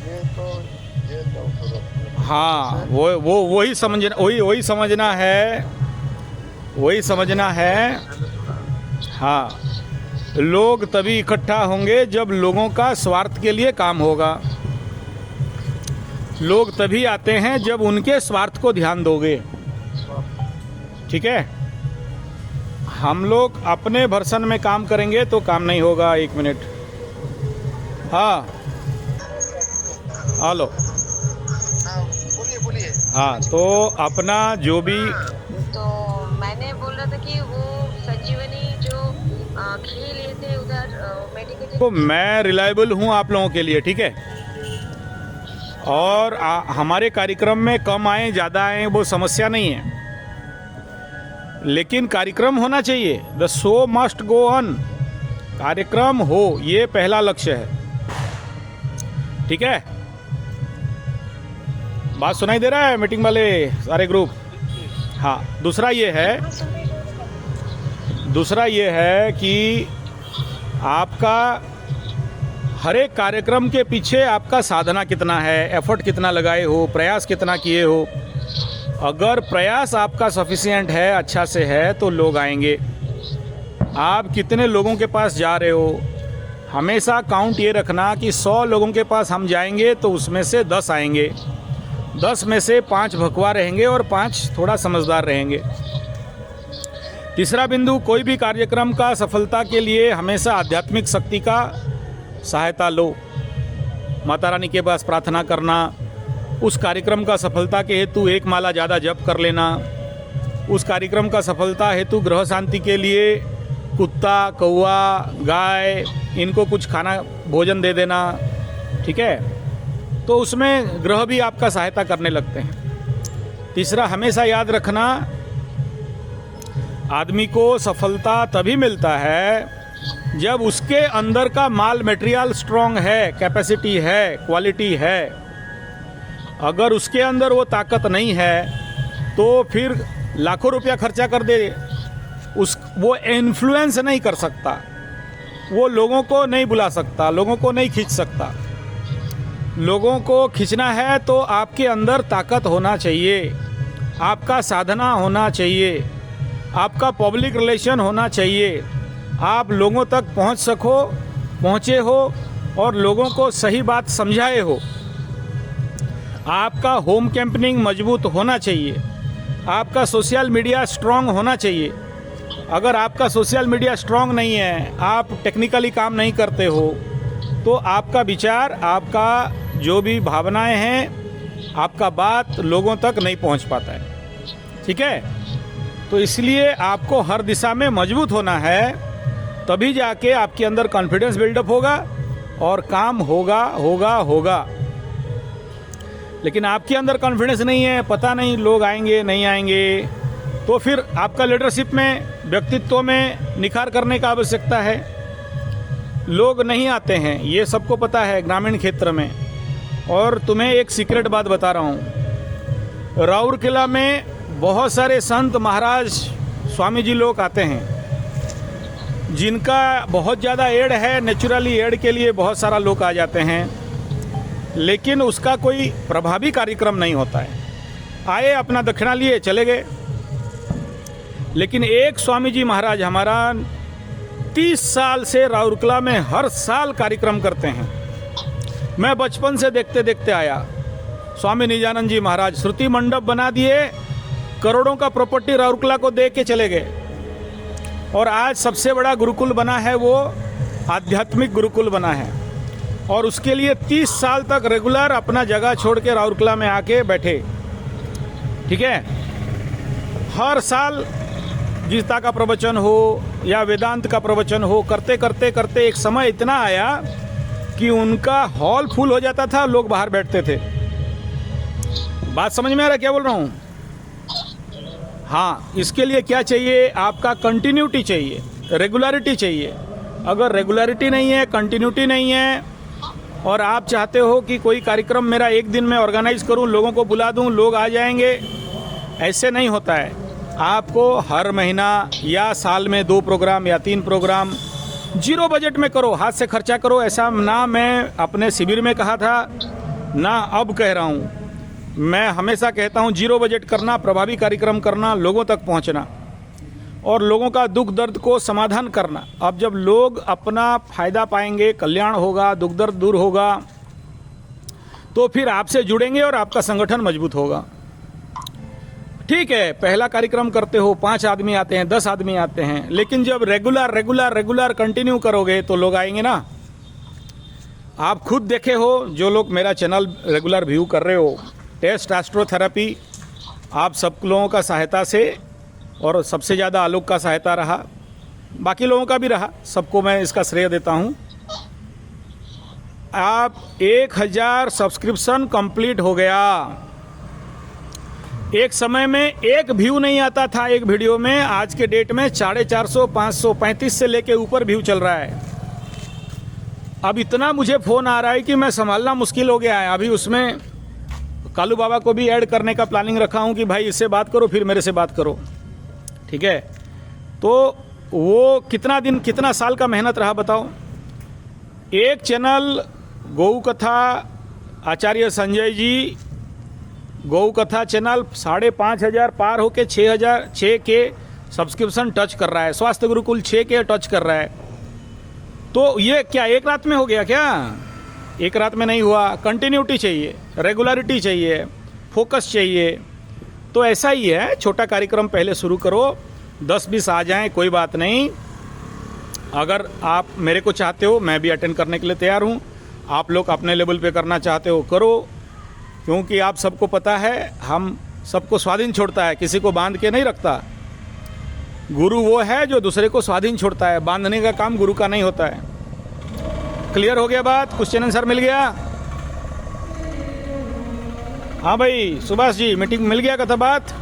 ये तो ये तो हाँ, वो वही समझना है। हाँ, लोग तभी इकट्ठा होंगे जब लोगों का स्वार्थ के लिए काम होगा। लोग तभी आते हैं जब उनके स्वार्थ को ध्यान दोगे। ठीक है, हम लोग अपने वर्षन में काम करेंगे तो काम नहीं होगा। 1 मिनट। हाँ, हेलो। बोलिए बोलिए। हाँ, तो अपना जो भी तो मैंने बोल रहा था कि वो संजीवनी जो खिली लिए थे उधर मेडिकेटेड। तो मैं रिलायबल हूँ आप लोगों के लिए, ठीक है। और हमारे कार्यक्रम में कम आए ज़्यादा आए वो समस्या नहीं है, लेकिन कार्यक्रम होना चाहिए। The show must go on. कार्यक्रम हो, ये पहला लक्ष्य है। ठीक है, बात सुनाई दे रहा है मीटिंग वाले सारे ग्रुप? हाँ, दूसरा ये है कि आपका हर एक कार्यक्रम के पीछे आपका साधना कितना है, एफर्ट कितना लगाए हो, प्रयास कितना किए हो। अगर प्रयास आपका सफिशिएंट है, अच्छा से है, तो लोग आएंगे। आप कितने लोगों के पास जा रहे हो, हमेशा काउंट ये रखना कि 100 लोगों के पास हम जाएंगे तो उसमें से 10 आएंगे, 10 में से 5 भकवा रहेंगे और 5 थोड़ा समझदार रहेंगे। तीसरा बिंदु, कोई भी कार्यक्रम का सफलता के लिए हमेशा आध्यात्मिक शक्ति का सहायता लो। माता रानी के पास प्रार्थना करना, उस कार्यक्रम का सफलता के हेतु 1 माला ज़्यादा जप कर लेना, उस कार्यक्रम का सफलता हेतु ग्रह शांति के लिए कुत्ता, कौवा, गाय, इनको कुछ खाना भोजन दे देना। ठीक है, तो उसमें ग्रह भी आपका सहायता करने लगते हैं। तीसरा, हमेशा याद रखना, आदमी को सफलता तभी मिलता है जब उसके अंदर का माल मटेरियल स्ट्रांग है, कैपेसिटी है, क्वालिटी है। अगर उसके अंदर वो ताकत नहीं है तो फिर लाखों रुपया खर्चा कर दे, वो इन्फ्लुएंस नहीं कर सकता, वो लोगों को नहीं बुला सकता, लोगों को नहीं खींच सकता। लोगों को खींचना है तो आपके अंदर ताकत होना चाहिए, आपका साधना होना चाहिए, आपका पब्लिक रिलेशन होना चाहिए। आप लोगों तक पहुँचे हो और लोगों को सही बात समझाए हो। आपका होम कैंपेनिंग मजबूत होना चाहिए, आपका सोशल मीडिया स्ट्रांग होना चाहिए। अगर आपका सोशल मीडिया स्ट्रांग नहीं है, आप टेक्निकली काम नहीं करते हो, तो आपका विचार, आपका जो भी भावनाएं हैं, आपका बात लोगों तक नहीं पहुंच पाता है। ठीक है, तो इसलिए आपको हर दिशा में मजबूत होना है, तभी जाके आपके अंदर कॉन्फिडेंस बिल्डअप होगा और काम होगा। लेकिन आपके अंदर कॉन्फिडेंस नहीं है, पता नहीं लोग आएंगे नहीं आएंगे, तो फिर आपका लीडरशिप में, व्यक्तित्व में निखार करने का आवश्यकता है। लोग नहीं आते हैं, ये सबको पता है ग्रामीण क्षेत्र में। और तुम्हें एक सीक्रेट बात बता रहा हूँ, राउरकेला में बहुत सारे संत महाराज स्वामी जी लोग आते हैं, जिनका बहुत ज़्यादा एड है, नेचुरली एड के लिए बहुत सारा लोग आ जाते हैं, लेकिन उसका कोई प्रभावी कार्यक्रम नहीं होता है। आए, अपना दक्षिणा लिए, चले गए। लेकिन एक स्वामी जी महाराज हमारा 30 साल से राउरकेला में हर साल कार्यक्रम करते हैं। मैं बचपन से देखते देखते आया। स्वामी निजानंद जी महाराज श्रुति मंडप बना दिए, करोड़ों का प्रॉपर्टी राउरकेला को दे के चले गए, और आज सबसे बड़ा गुरुकुल बना है, वो आध्यात्मिक गुरुकुल बना है। और उसके लिए 30 साल तक रेगुलर अपना जगह छोड़ के राउरकेला में आके बैठे। ठीक है, हर साल गीता का प्रवचन हो या वेदांत का प्रवचन हो, करते करते करते एक समय इतना आया कि उनका हॉल फुल हो जाता था, लोग बाहर बैठते थे। बात समझ में आ रहा है क्या बोल रहा हूँ? हाँ, इसके लिए क्या चाहिए? आपका कंटिन्यूटी चाहिए, रेगुलरिटी चाहिए। अगर रेगुलरिटी नहीं है, कंटिन्यूटी नहीं है, और आप चाहते हो कि कोई कार्यक्रम मेरा एक दिन में ऑर्गेनाइज करूं, लोगों को बुला दूं, लोग आ जाएंगे, ऐसे नहीं होता है। आपको हर महीना या साल में 2 प्रोग्राम या 3 प्रोग्राम 0 बजट में करो, हाथ से खर्चा करो। ऐसा ना मैं अपने शिविर में कहा था ना अब कह रहा हूँ। मैं हमेशा कहता हूँ जीरो बजट करना, प्रभावी कार्यक्रम करना, लोगों तक पहुँचना और लोगों का दुख दर्द को समाधान करना। अब जब लोग अपना फ़ायदा पाएंगे, कल्याण होगा, दुख दर्द दूर होगा, तो फिर आपसे जुड़ेंगे और आपका संगठन मजबूत होगा। ठीक है, पहला कार्यक्रम करते हो, 5 आदमी आते हैं, 10 आदमी आते हैं, लेकिन जब रेगुलर कंटिन्यू करोगे तो लोग आएंगे ना। आप खुद देखे हो, जो लोग मेरा चैनल रेगुलर व्यू कर रहे हो, टेस्ट एस्ट्रोथेरेपी आप सब लोगों का सहायता से और सबसे ज़्यादा आलोक का सहायता रहा, बाकी लोगों का भी रहा, सबको मैं इसका श्रेय देता हूँ। आप 1000 सब्सक्रिप्शन कंप्लीट हो गया। एक समय में एक व्यू नहीं आता था एक वीडियो में, आज के डेट में 450, 535 से लेके ऊपर व्यू चल रहा है। अब इतना मुझे फ़ोन आ रहा है कि मैं संभालना मुश्किल हो गया है। अभी उसमें कालू बाबा को भी ऐड करने का प्लानिंग रखा हूँ कि भाई इससे बात करो फिर मेरे से बात करो, ठीक है। तो वो कितना दिन, कितना साल का मेहनत रहा बताओ। एक चैनल गौ कथा, आचार्य संजय जी गौ कथा चैनल 5,500 पार होके 6 के सब्सक्रिप्शन टच कर रहा है। स्वास्थ्य गुरुकुल 6 के टच कर रहा है। तो ये क्या एक रात में हो गया क्या? एक रात में नहीं हुआ। कंटिन्यूटी चाहिए, रेगुलरिटी चाहिए, फोकस चाहिए। तो ऐसा ही है, छोटा कार्यक्रम पहले शुरू करो, 10-20 आ जाएं, कोई बात नहीं। अगर आप मेरे को चाहते हो, मैं भी अटेंड करने के लिए तैयार हूँ। आप लोग अपने लेवल पे करना चाहते हो करो, क्योंकि आप सबको पता है हम सबको स्वाधीन छोड़ता है, किसी को बांध के नहीं रखता। गुरु वो है जो दूसरे को स्वाधीन छोड़ता है, बांधने का काम गुरु का नहीं होता है। क्लियर हो गया बात? क्वेश्चन आंसर मिल गया? हाँ भाई सुभाष जी, मीटिंग मिल गया कथा बात?